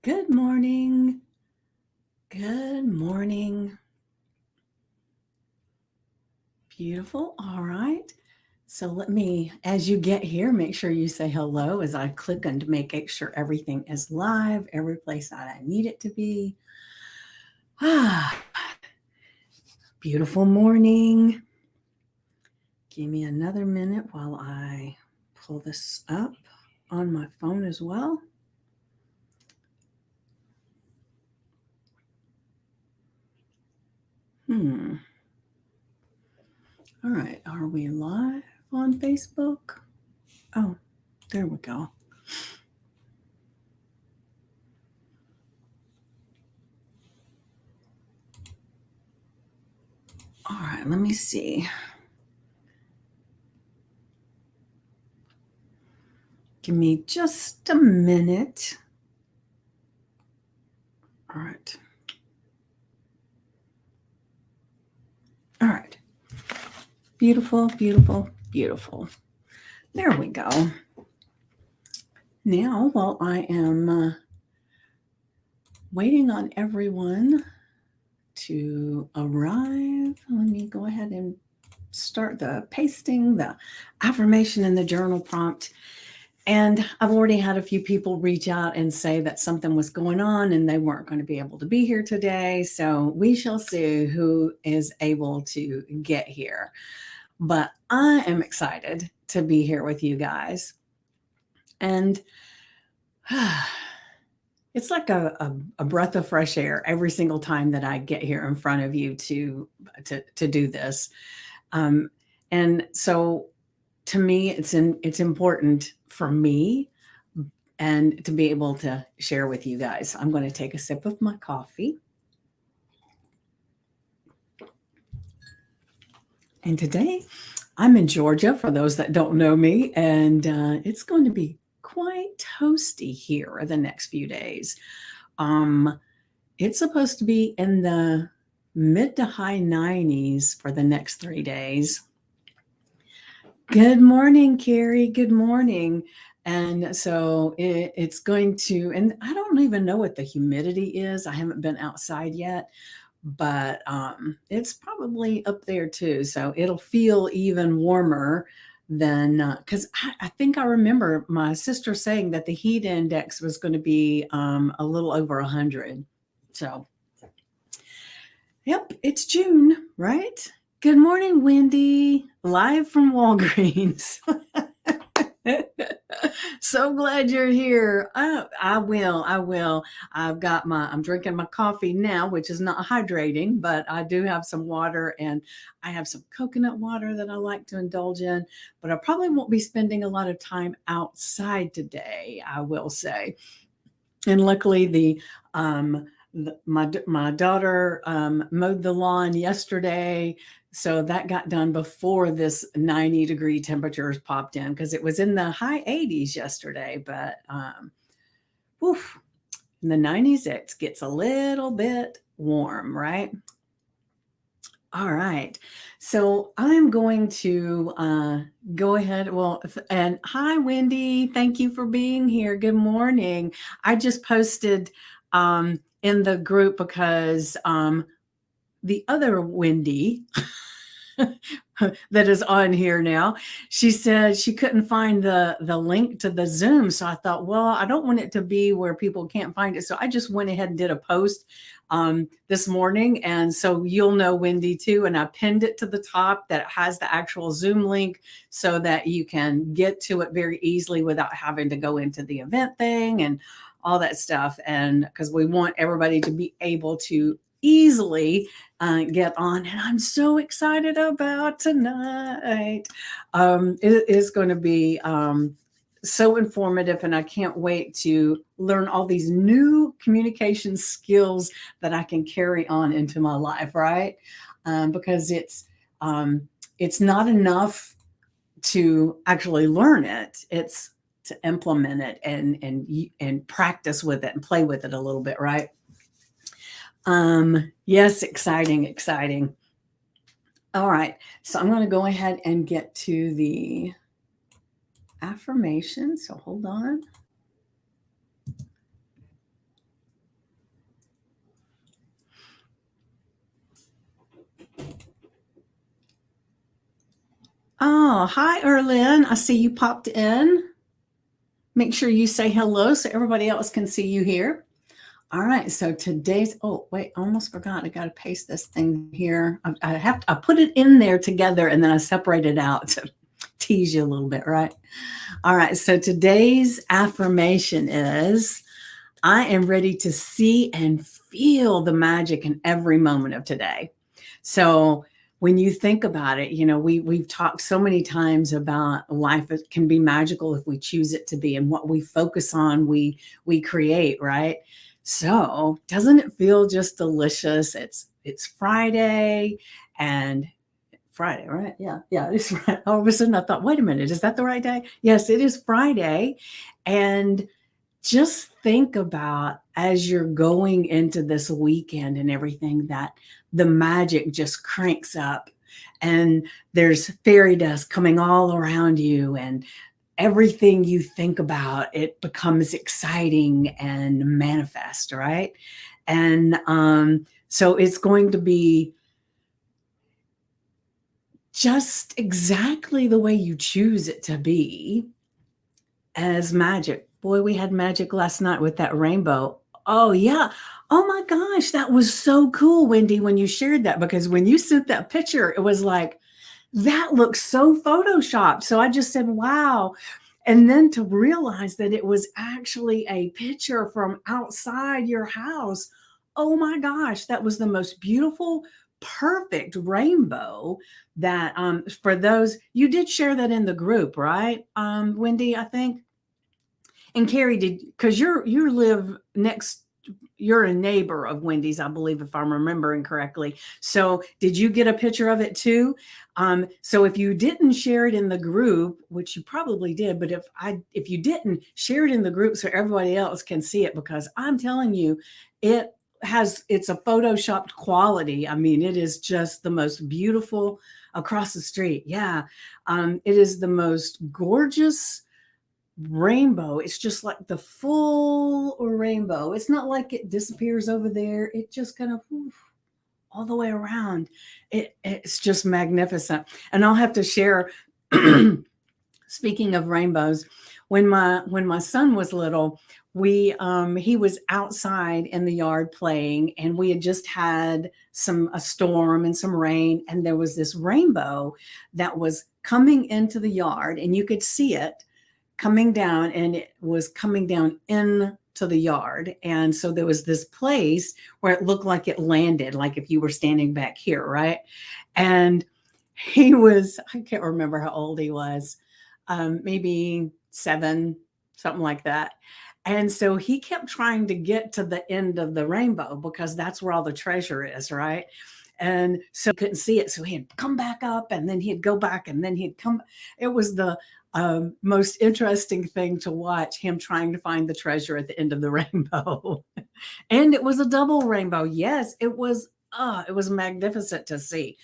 Good morning. Good morning. Beautiful. All right. So as you get here, make sure you say hello as I click on to make sure everything is live, every place that I need it to be. Ah, beautiful morning. Give me another minute while I pull this up on my phone as well. All right. Are we live on Facebook? Oh, there we go. All right. Let me see. Give me just a minute. All right. All right. Beautiful, beautiful, beautiful. There we go. Now, while I am waiting on everyone to arrive, let me go ahead and start the pasting, the affirmation, and the journal prompt. And I've already had a few people reach out and say that something was going on and they weren't going to be able to be here today. So we shall see who is able to get here. But I am excited to be here with you guys. And it's like a breath of fresh air every single time that I get here in front of you to do this. And so to me, it's important for me and to be able to share with you guys. I'm going to take a sip of my coffee. And today I'm in Georgia, for those that don't know me, and it's going to be quite toasty here the next few days. It's supposed to be in the mid to high 90s for the next 3 days. Good morning, Carrie. Good morning. And so it's going to, and I don't even know what the humidity is. I haven't been outside yet, but it's probably up there too. So it'll feel even warmer than, because I think I remember my sister saying that the heat index was going to be a little over 100. So, yep, it's June, right? Good morning, Wendy, live from Walgreens. So glad you're here. I will. I'm drinking my coffee now, which is not hydrating, but I do have some water and I have some coconut water that I like to indulge in, but I probably won't be spending a lot of time outside today, I will say. And luckily my daughter mowed the lawn yesterday, so that got done before this 90-degree temperatures popped in, because it was in the high 80s yesterday. But in the 90s, it gets a little bit warm, right? All right. So I'm going to go ahead. Well, and hi, Wendy. Thank you for being here. Good morning. I just posted in the group because the other Wendy that is on here now, she said she couldn't find the link to the Zoom. So I thought, well, I don't want it to be where people can't find it. So I just went ahead and did a post this morning. And so you'll know Wendy too. And I pinned it to the top that it has the actual Zoom link so that you can get to it very easily without having to go into the event thing and all that stuff. And because we want everybody to be able to easily get on, and I'm so excited about tonight. It is going to be so informative, and I can't wait to learn all these new communication skills that I can carry on into my life, right? Because it's not enough to actually learn it; it's to implement it and practice with it and play with it a little bit, right? Yes, exciting. All right. So I'm going to go ahead and get to the affirmation. So hold on. Oh, hi, Erlyn. I see you popped in. Make sure you say hello so everybody else can see you here. All right. So today's, oh, wait, I almost forgot. I got to paste this thing here. I put it in there together and then I separate it out to tease you a little bit, right? All right. So today's affirmation is I am ready to see and feel the magic in every moment of today. So when you think about it, we've talked so many times about life. It can be magical if we choose it to be, and what we focus on, we create, right? So doesn't it feel just delicious? It's Friday and Friday, right? Yeah, it's Friday. All of a sudden I thought, wait a minute, is that the right day? Yes, it is Friday. And just think about as you're going into this weekend and everything that the magic just cranks up and there's fairy dust coming all around you and everything you think about it becomes exciting and manifest, right? And so it's going to be just exactly the way you choose it to be as magic. Boy, we had magic last night with that rainbow. Oh, yeah. Oh my gosh, that was so cool, Wendy, when you shared that, because when you sent that picture, it was like, that looks so photoshopped. So I just said, wow. And then to realize that it was actually a picture from outside your house. Oh my gosh, that was the most beautiful, perfect rainbow that for those you did share that in the group, right? Wendy, I think. And Carrie, did because you live next, you're a neighbor of Wendy's, I believe, if I'm remembering correctly. So did you get a picture of it too? So if you didn't share it in the group, which you probably did, but if you didn't, share it in the group so everybody else can see it, because I'm telling you, it's a photoshopped quality. I mean, it is just the most beautiful across the street. Yeah. It is the most gorgeous rainbow. It's just like the full rainbow. It's not like it disappears over there. It just kind of all the way around. It's just magnificent. And I'll have to share speaking of rainbows, when my son was little, we he was outside in the yard playing, and we had just had a storm and some rain, and there was this rainbow that was coming into the yard, and you could see it coming down, and it was coming down into the yard. And so there was this place where it looked like it landed, like if you were standing back here, right? And I can't remember how old he was, maybe 7, something like that. And so he kept trying to get to the end of the rainbow because that's where all the treasure is, right? And so he couldn't see it. So he'd come back up and then he'd go back and then he'd come. It was the most interesting thing to watch, him trying to find the treasure at the end of the rainbow. And it was a double rainbow. Yes, it was magnificent to see.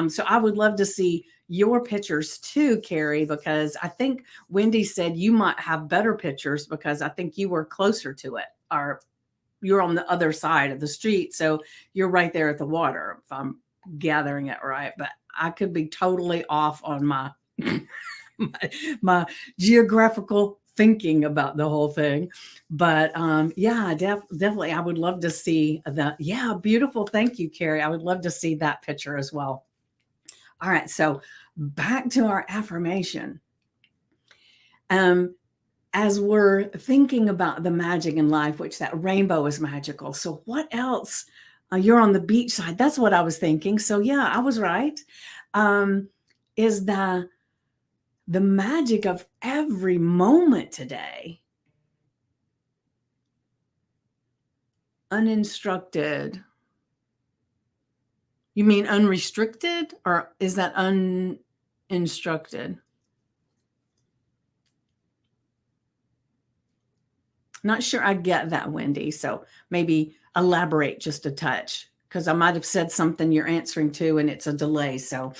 So I would love to see your pictures too, Carrie, because I think Wendy said you might have better pictures because I think you were closer to it, or you're on the other side of the street. So you're right there at the water, if I'm gathering it right. But I could be totally off on my my geographical thinking about the whole thing. But yeah, definitely I would love to see that. Yeah, beautiful. Thank you, Carrie. I would love to see that picture as well. All right, so back to our affirmation. As we're thinking about the magic in life, which that rainbow is magical. So what else? You're on the beach side. That's what I was thinking. So yeah, I was right. Is the magic of every moment today. Uninstructed. You mean unrestricted, or is that uninstructed? Not sure I get that, Wendy. So maybe elaborate just a touch, because I might have said something you're answering to and it's a delay. So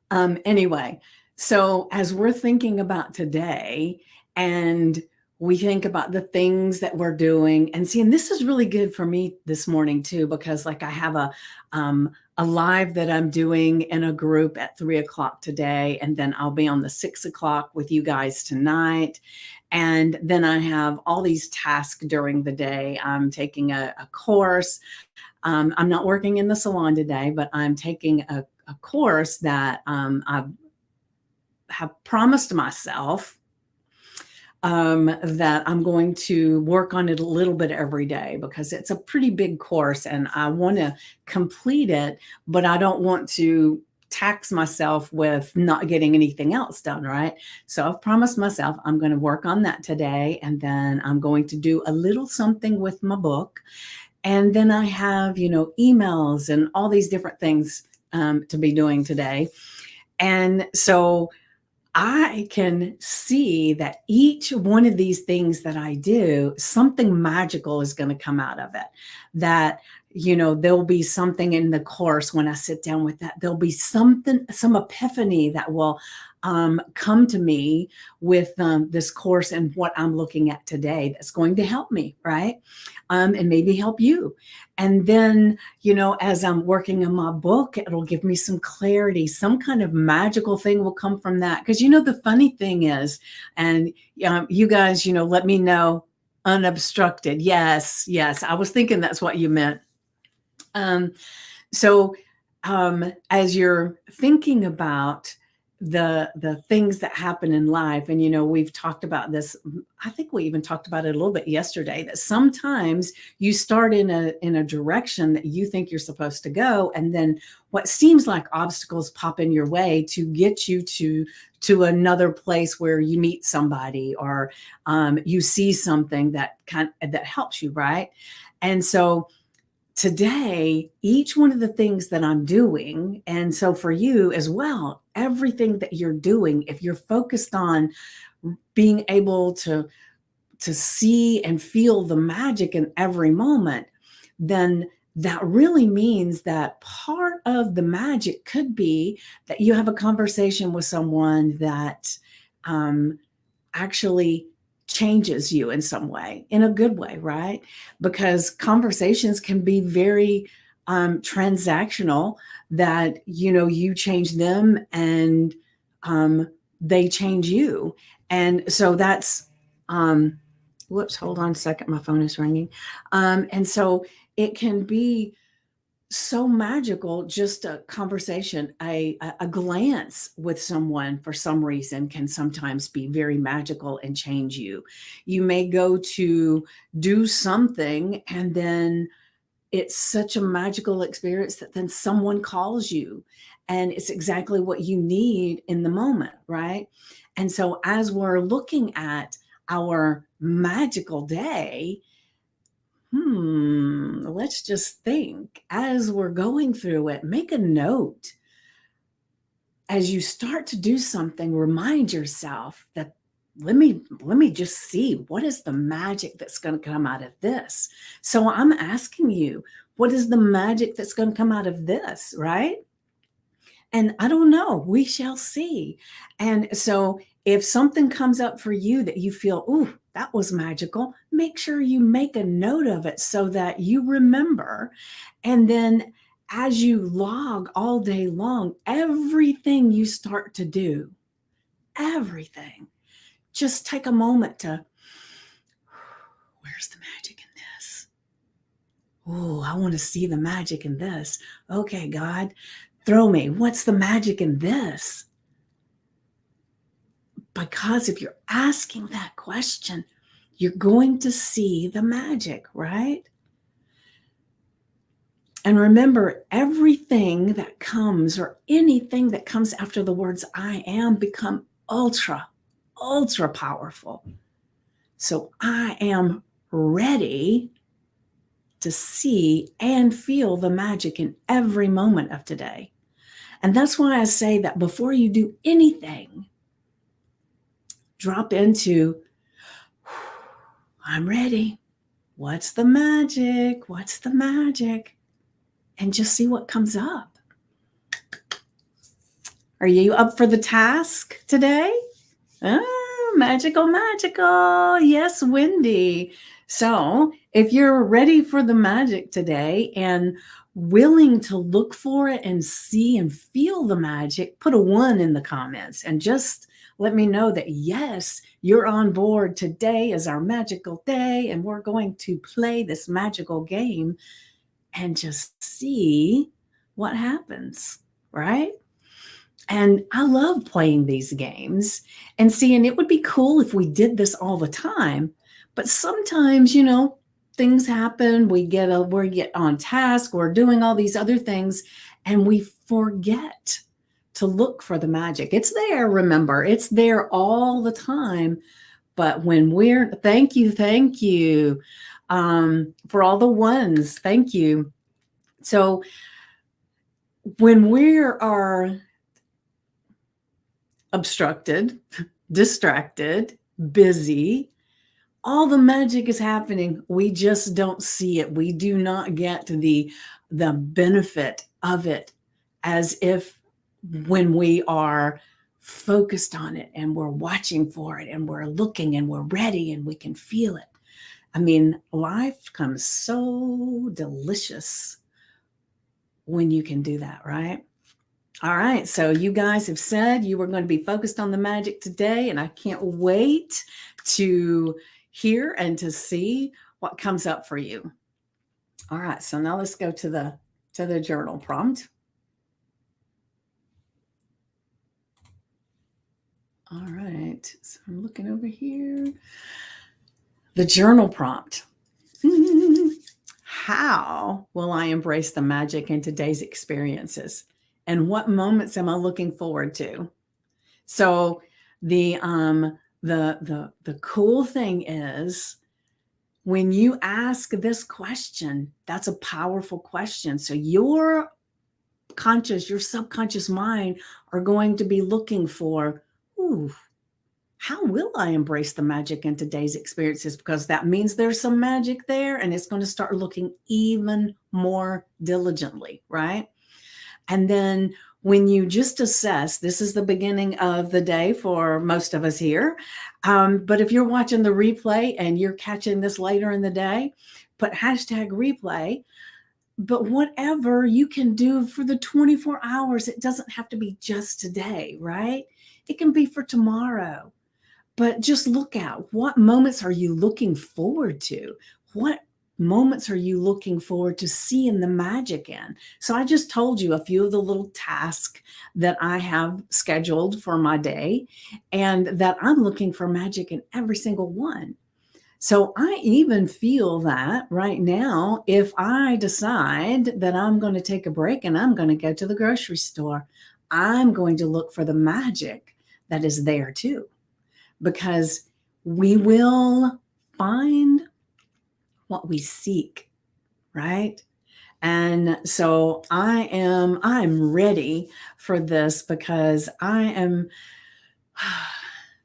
anyway, so as we're thinking about today and we think about the things that we're doing and see, and this is really good for me this morning too, because like I have a live that I'm doing in a group at 3 o'clock today, and then I'll be on the 6 o'clock with you guys tonight. And then I have all these tasks during the day. I'm taking a course. I'm not working in the salon today, but I'm taking a course that I have promised myself that I'm going to work on it a little bit every day, because it's a pretty big course and I want to complete it, but I don't want to tax myself with not getting anything else done, right? So I've promised myself I'm going to work on that today, and then I'm going to do a little something with my book. And then I have, emails and all these different things to be doing today. And so I can see that each one of these things that I do, something magical is going to come out of it. That, there'll be something in the course when I sit down with that. There'll be something, some epiphany that will come to me with this course and what I'm looking at today that's going to help me, right? And maybe help you. And then, as I'm working on my book, it'll give me some clarity. Some kind of magical thing will come from that. Because, the funny thing is, and you guys, let me know, unobstructed. Yes, yes. I was thinking that's what you meant. So as you're thinking about the things that happen in life, and we've talked about this, I think we even talked about it a little bit yesterday, that sometimes you start in a direction that you think you're supposed to go, and then what seems like obstacles pop in your way to get you to another place where you meet somebody, or you see something that helps you, right? And so today, each one of the things that I'm doing, and so for you as well, everything that you're doing, if you're focused on being able to see and feel the magic in every moment, then that really means that part of the magic could be that you have a conversation with someone that actually changes you in some way, in a good way, right? Because conversations can be very transactional, that you change them and they change you. And so that's whoops, hold on a second, my phone is ringing. And so it can be so magical. Just a conversation, a glance with someone for some reason can sometimes be very magical and change you. You may go to do something, and then it's such a magical experience that then someone calls you, and it's exactly what you need in the moment, right? And so as we're looking at our magical day, let's just think as we're going through it, make a note. As you start to do something, remind yourself that let me just see, what is the magic that's going to come out of this? So I'm asking you, what is the magic that's going to come out of this, right? And I don't know, we shall see. And so if something comes up for you that you feel, ooh, that was magical, make sure you make a note of it so that you remember. And then as you log all day long, everything you start to do, everything, just take a moment to, where's the magic in this? Oh, I want to see the magic in this. Okay, God, throw me. What's the magic in this? Because if you're asking that question, you're going to see the magic, right? And remember, everything that comes, or anything that comes after the words I am, become ultra, ultra powerful. So I am ready to see and feel the magic in every moment of today. And that's why I say that before you do anything, drop into, I'm ready. What's the magic? What's the magic? And just see what comes up. Are you up for the task today? Magical, magical. Yes, Wendy. So, if you're ready for the magic today and willing to look for it and see and feel the magic, put a one in the comments and just let me know that yes, you're on board. Today is our magical day, and we're going to play this magical game and just see what happens, right? And I love playing these games and seeing it would be cool if we did this all the time. But sometimes, things happen. We get on task, we're doing all these other things, and we forget to look for the magic. It's there, remember, it's there all the time. But when thank you for all the ones. Thank you. So when we are obstructed, distracted, busy, all the magic is happening. We just don't see it. We do not get the benefit of it as if when we are focused on it and we're watching for it and we're looking and we're ready and we can feel it. I mean, life comes so delicious when you can do that, right? All right. So you guys have said you were going to be focused on the magic today, and I can't wait to hear and to see what comes up for you. All right. So now let's go to the journal prompt. All right. So I'm looking over here. The journal prompt. How will I embrace the magic in today's experiences? And what moments am I looking forward to? So the cool thing is when you ask this question, that's a powerful question. So your subconscious mind are going to be looking for, ooh, how will I embrace the magic in today's experiences? Because that means there's some magic there, and it's going to start looking even more diligently, right? And then when you just assess, this is the beginning of the day for most of us here. But if you're watching the replay and you're catching this later in the day, put hashtag replay. But whatever you can do for the 24 hours, it doesn't have to be just today, right? It can be for tomorrow. But just look at what moments are you looking forward to? What moments are you looking forward to seeing the magic in? So I just told you a few of the little tasks that I have scheduled for my day and that I'm looking for magic in every single one. So I even feel that right now, if I decide that I'm going to take a break and I'm going to go to the grocery store, I'm going to look for the magic that is there too, because we will find what we seek, right? And so I'm ready for this because I am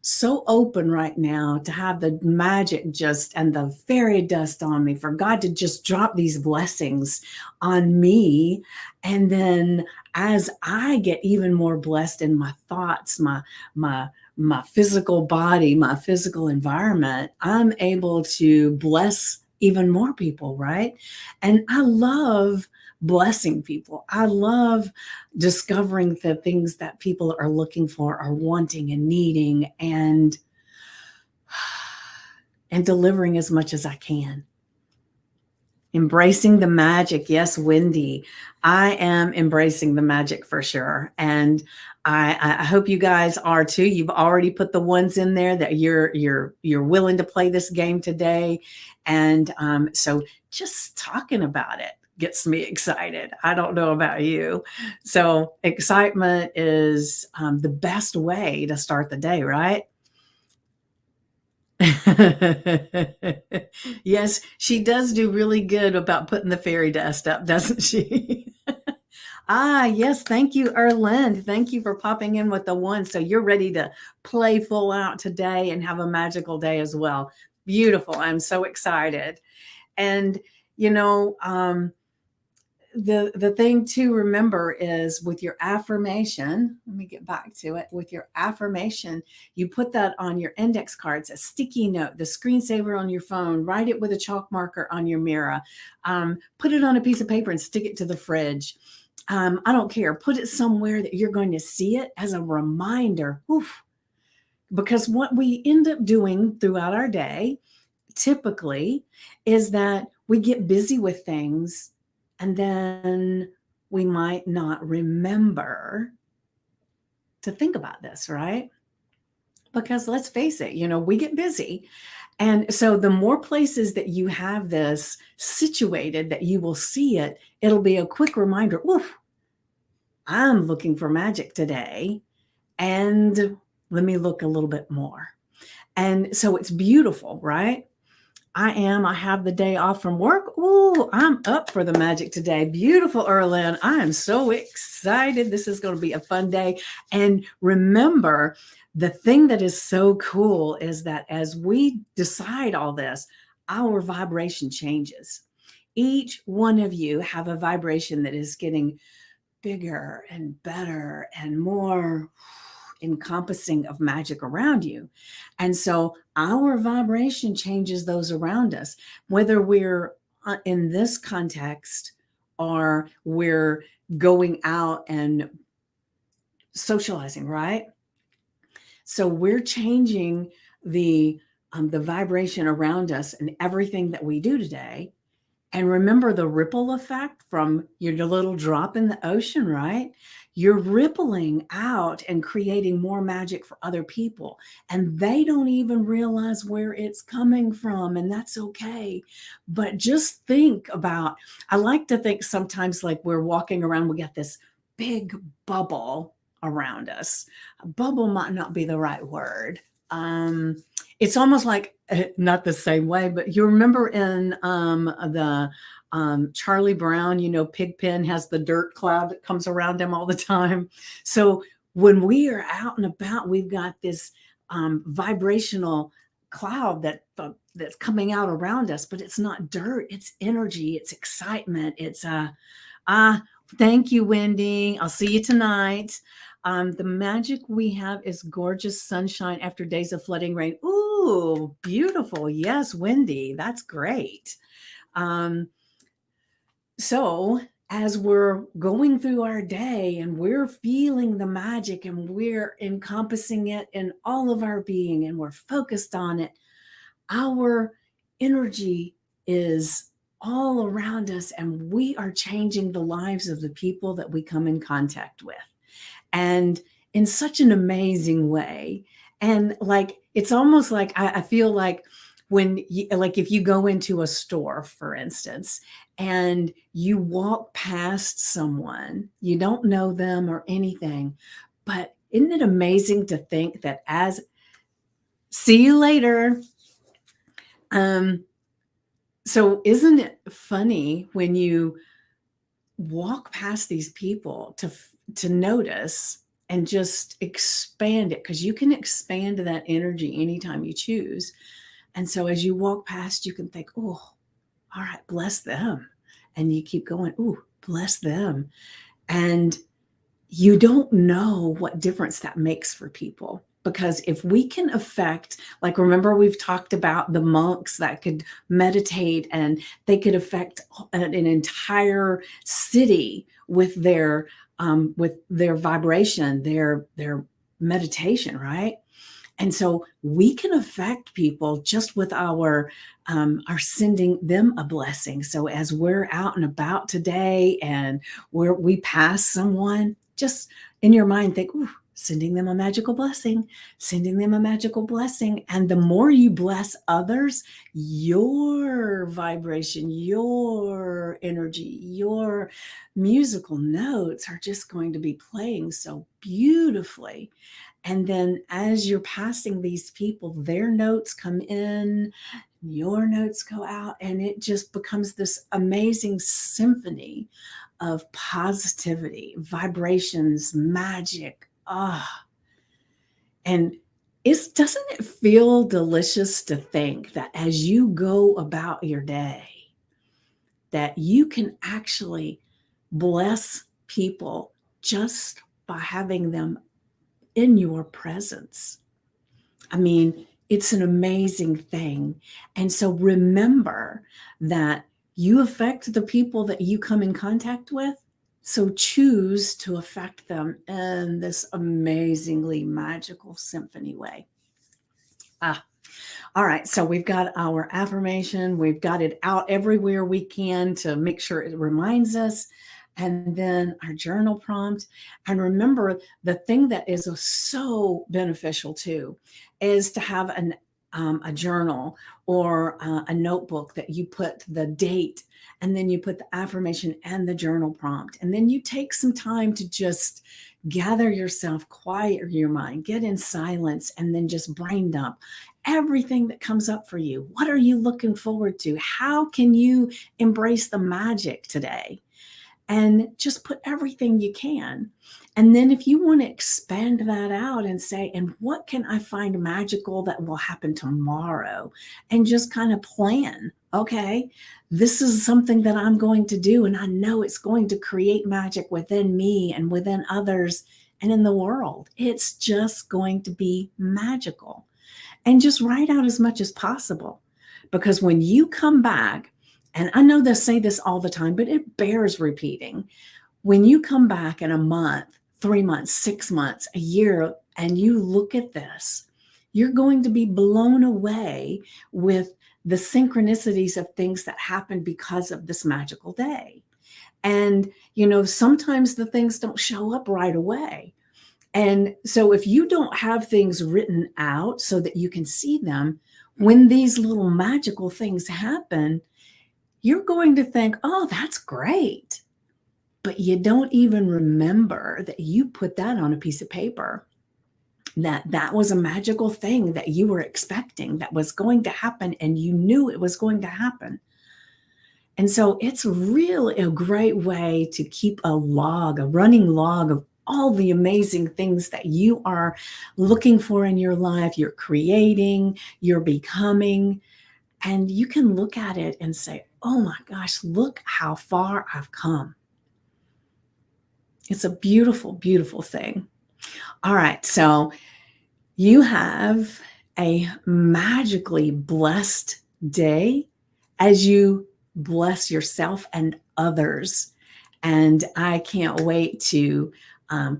so open right now to have the magic just and the fairy dust on me, for God to just drop these blessings on me. And then as I get even more blessed in my thoughts, my physical body, my physical environment, I'm able to bless even more people, right? And I love blessing people. I love discovering the things that people are looking for, are wanting and needing, and delivering as much as I can. Embracing the magic. Yes, Wendy. I am embracing the magic for sure. And I hope you guys are too. You've already put the ones in there that you're willing to play this game today. And so just talking about it gets me excited. I don't know about you. So excitement is the best way to start the day, right? Yes, she does do really good about putting the fairy dust up, doesn't she? Yes. Thank you, Erlend. Thank you for popping in with the one. So you're ready to play full out today and have a magical day as well. Beautiful. I'm so excited. And, the thing to remember is with your affirmation, let me get back to it. With your affirmation, you put that on your index cards, a sticky note, the screensaver on your phone, write it with a chalk marker on your mirror, put it on a piece of paper and stick it to the fridge. I don't care. Put it somewhere that you're going to see it as a reminder. Oof. Because what we end up doing throughout our day typically is that we get busy with things and then we might not remember to think about this, right? Because let's face it, we get busy. And so the more places that you have this situated that you will see it, it'll be a quick reminder, oof, I'm looking for magic today. And let me look a little bit more. And so it's beautiful, right? I have the day off from work. Ooh, I'm up for the magic today. Beautiful, Erlyn. I am so excited. This is going to be a fun day. And remember, the thing that is so cool is that as we decide all this, our vibration changes. Each one of you have a vibration that is getting bigger and better and more encompassing of magic around you. And so our vibration changes those around us, whether we're in this context or we're going out and socializing, right? So we're changing the vibration around us and everything that we do today. And remember the ripple effect from your little drop in the ocean, right? You're rippling out and creating more magic for other people. And they don't even realize where it's coming from. And that's okay. But just think about, I like to think sometimes like we're walking around, we got this big bubble around us. A bubble might not be the right word. It's almost like not the same way, but you remember in the Charlie Brown, Pigpen has the dirt cloud that comes around him all the time. So when we are out and about, we've got this vibrational cloud that's coming out around us, but it's not dirt, it's energy, it's excitement, it's thank you, Wendy. I'll see you tonight. The magic we have is gorgeous sunshine after days of flooding rain. Ooh, beautiful. Yes, Wendy, that's great. So as we're going through our day and we're feeling the magic and we're encompassing it in all of our being and we're focused on it, our energy is all around us and we are changing the lives of the people that we come in contact with. And in such an amazing way. And like, it's almost like I feel like when like if you go into a store, for instance, and you walk past someone, you don't know them or anything, but isn't it amazing to think that see you later. So isn't it funny when you walk past these people to notice and just expand it, because you can expand that energy anytime you choose. And so as you walk past, you can think, oh, all right, bless them. And you keep going, oh, bless them. And you don't know what difference that makes for people. Because if we can affect, like, remember we've talked about the monks that could meditate and they could affect an entire city with their vibration, their meditation, right? And so we can affect people just with our sending them a blessing. So as we're out and about today and we pass someone, just in your mind think, ooh, sending them a magical blessing, sending them a magical blessing. And the more you bless others, your vibration, your energy, your musical notes are just going to be playing so beautifully. And then as you're passing these people, their notes come in, your notes go out, and it just becomes this amazing symphony of positivity, vibrations, magic. And doesn't it feel delicious to think that as you go about your day, that you can actually bless people just by having them in your presence. I mean, it's an amazing thing. And so remember that you affect the people that you come in contact with. So choose to affect them in this amazingly magical symphony way. Ah, all right. So we've got our affirmation. We've got it out everywhere we can to make sure it reminds us. And then our journal prompt. And remember, the thing that is so beneficial too is to have a journal or a notebook that you put the date, and then you put the affirmation and the journal prompt. And then you take some time to just gather yourself, quiet your mind, get in silence, and then just brain dump everything that comes up for you. What are you looking forward to? How can you embrace the magic today? And just put everything you can. And then if you want to expand that out and say, and what can I find magical that will happen tomorrow? And just kind of plan, okay, this is something that I'm going to do. And I know it's going to create magic within me and within others and in the world. It's just going to be magical. And just write out as much as possible. Because when you come back, and I know they say this all the time, but it bears repeating. When you come back in a month, 3 months, 6 months, a year, and you look at this, you're going to be blown away with the synchronicities of things that happen because of this magical day. And, sometimes the things don't show up right away. And so if you don't have things written out so that you can see them, when these little magical things happen, you're going to think, oh, that's great. But you don't even remember that you put that on a piece of paper, that was a magical thing that you were expecting, that was going to happen, and you knew it was going to happen. And so it's really a great way to keep a running log of all the amazing things that you are looking for in your life, you're creating, you're becoming. And you can look at it and say, oh my gosh, look how far I've come. It's a beautiful, beautiful thing. All right. So you have a magically blessed day as you bless yourself and others. And I can't wait to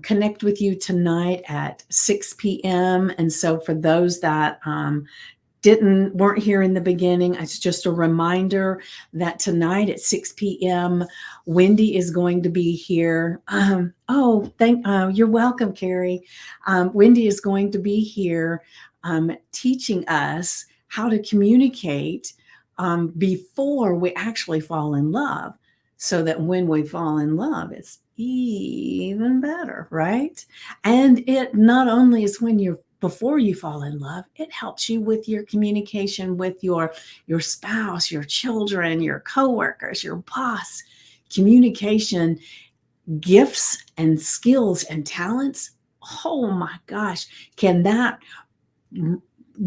connect with you tonight at 6 p.m. And so for those that weren't here in the beginning, it's just a reminder that tonight at 6 p.m. Wendy is going to be here. You're welcome, Carrie. Wendy is going to be here teaching us how to communicate before we actually fall in love, so that when we fall in love, it's even better, right? And it not only is before you fall in love, it helps you with your communication with your spouse, your children, your coworkers, your boss. Communication, gifts and skills and talents. Oh my gosh, can that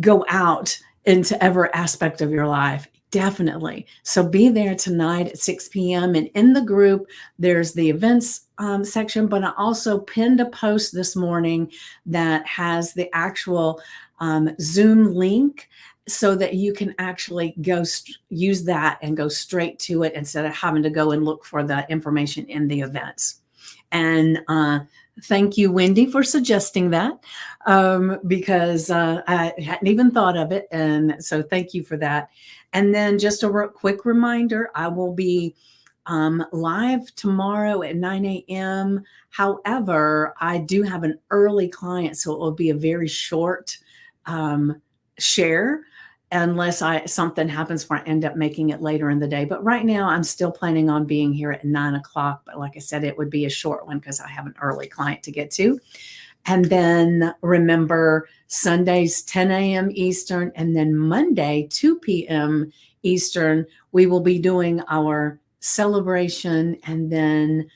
go out into every aspect of your life? Definitely. So be there tonight at 6 p.m. And in the group, there's the events section, but I also pinned a post this morning that has the actual Zoom link so that you can actually use that and go straight to it instead of having to go and look for the information in the events. And thank you, Wendy, for suggesting that because I hadn't even thought of it. And so thank you for that. And then just a quick reminder, I will be live tomorrow at 9 a.m. However, I do have an early client, so it will be a very short share unless something happens where I end up making it later in the day. But right now I'm still planning on being here at 9 o'clock. But like I said, it would be a short one because I have an early client to get to. And then remember, Sundays, 10 a.m. Eastern, and then Monday, 2 p.m. Eastern, we will be doing our celebration. And then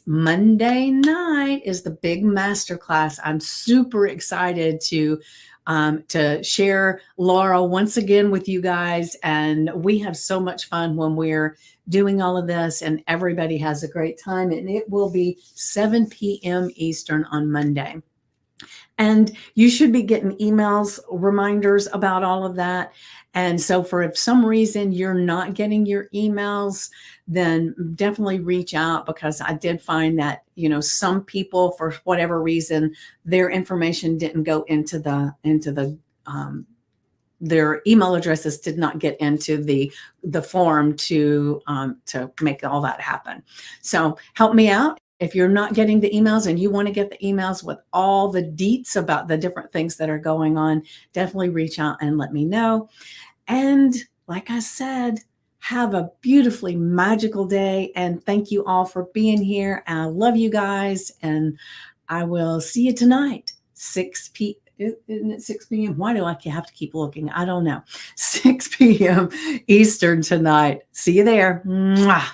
Monday night is the big masterclass. I'm super excited to share Laura once again with you guys. And we have so much fun when we're doing all of this, and everybody has a great time. And it will be 7 p.m. Eastern on Monday. And you should be getting emails, reminders about all of that. And so, for if some reason you're not getting your emails, then definitely reach out, because I did find that, some people, for whatever reason, their information didn't go into the their email addresses did not get into the form to make all that happen. So help me out. If you're not getting the emails and you want to get the emails with all the deets about the different things that are going on, definitely reach out and let me know. And like I said, have a beautifully magical day. And thank you all for being here. I love you guys. And I will see you tonight, 6 p.m. Isn't it 6 p.m.? Why do I have to keep looking? I don't know. 6 p.m. Eastern tonight. See you there. Mwah.